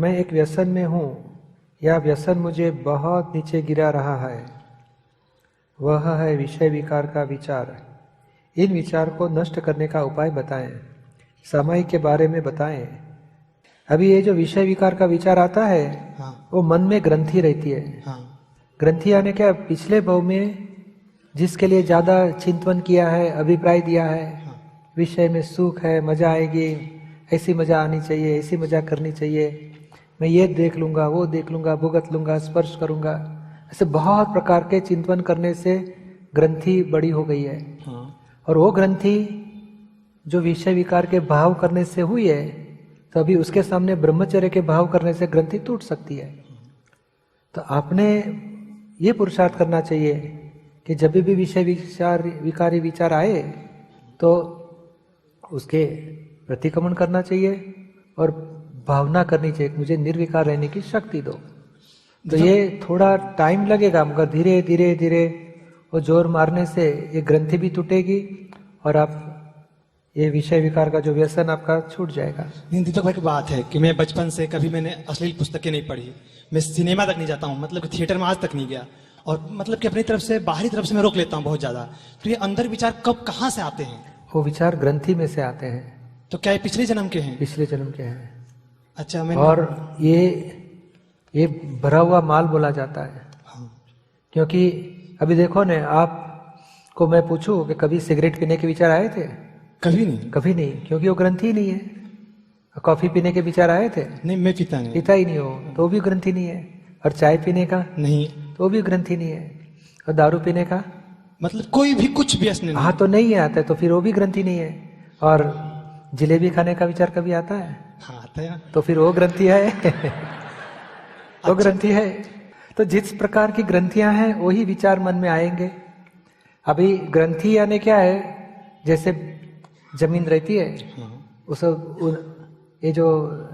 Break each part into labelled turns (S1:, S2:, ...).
S1: मैं एक व्यसन में हूँ या व्यसन मुझे बहुत नीचे गिरा रहा है, वह है विषय विकार का विचार। इन विचार को नष्ट करने का उपाय बताएं, समय के बारे में बताएं। अभी ये जो विषय विकार का विचार आता है,
S2: हाँ।
S1: वो मन में ग्रंथि रहती है।
S2: हाँ।
S1: ग्रंथि यानी क्या? पिछले भाव में जिसके लिए ज्यादा चिंतन किया है, अभिप्राय दिया है,
S2: हाँ।
S1: विषय में सुख है, मजा आएगी, ऐसी मजा आनी चाहिए, ऐसी मजा करनी चाहिए, मैं ये देख लूंगा, वो देख लूंगा, भुगत लूंगा, स्पर्श करूंगा, ऐसे बहुत प्रकार के चिंतन करने से ग्रंथि बड़ी हो गई है।
S2: हाँ।
S1: और वो ग्रंथि जो विषय विकार के भाव करने से हुई है, तो अभी उसके सामने ब्रह्मचर्य के भाव करने से ग्रंथि टूट सकती है। तो आपने ये पुरुषार्थ करना चाहिए कि जब भी विषय विकारी विचार आए तो उसके प्रतिक्रमण करना चाहिए और भावना करनी चाहिए, मुझे निर्विकार रहने की शक्ति दो। तो ये थोड़ा टाइम लगेगा, मगर धीरे धीरे धीरे वो जोर मारने से ये ग्रंथि भी टूटेगी और आप ये विषय विकार का जो व्यसन आपका छूट जाएगा।
S2: नहीं, दीपक भाई की बात है कि मैं बचपन से कभी मैंने अश्लील पुस्तकें नहीं पढ़ी, मैं सिनेमा तक नहीं जाता हूँ, मतलब कि थिएटर में आज तक नहीं गया, और मतलब कि अपनी तरफ से बाहरी तरफ से मैं रोक लेता हूँ बहुत ज्यादा। तो ये अंदर विचार कब कहाँ से आते हैं?
S1: वो विचार ग्रंथि में से आते हैं।
S2: तो क्या ये पिछले जन्म के हैं?
S1: पिछले जन्म के हैं।
S2: अच्छा।
S1: और ये भरा हुआ माल बोला जाता है।
S2: हाँ।
S1: क्योंकि अभी देखो ने, आपको मैं पूछूं कि कभी सिगरेट पीने के विचार आए थे?
S2: कभी नहीं।
S1: कभी नहीं, क्योंकि वो ग्रंथि ही नहीं है। कॉफी पीने के विचार आए थे?
S2: नहीं, मैं पीता नहीं।
S1: पीता ही नहीं हो तो वो भी ग्रंथि नहीं है। और चाय पीने का?
S2: नहीं।
S1: तो वो भी ग्रंथि नहीं है। और दारू पीने का?
S2: मतलब कोई भी कुछ व्यसन नहीं।
S1: हाँ, तो नहीं आता है, तो फिर वो भी ग्रंथि नहीं है। और जलेबी खाने का विचार कभी आता है?
S2: हाँ, आता है।
S1: तो फिर वो ग्रंथि है। वो ग्रंथि है। तो जिस प्रकार की ग्रंथियां हैं वही विचार मन में आएंगे। अभी ग्रंथि यानी क्या है? जैसे जमीन रहती है, उस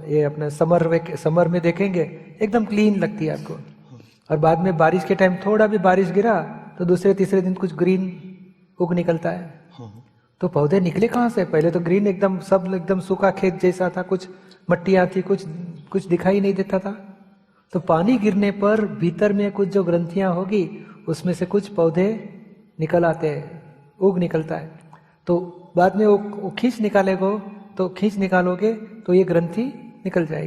S1: ये अपना समर में देखेंगे एकदम क्लीन लगती है आपको, और बाद में बारिश के टाइम थोड़ा भी बारिश गिरा तो दूसरे तीसरे दिन कुछ ग्रीन उग निकलता है। तो पौधे निकले कहाँ से? पहले तो ग्रीन एकदम, सब एकदम सूखा खेत जैसा था, कुछ मट्टियाँ थी, कुछ दिखाई नहीं देता था। तो पानी गिरने पर भीतर में कुछ जो ग्रंथियां होगी उसमें से कुछ पौधे निकल आते हैं, उग निकलता है। तो बाद में वो खींच निकालोगे तो ये ग्रंथि निकल जाएगी।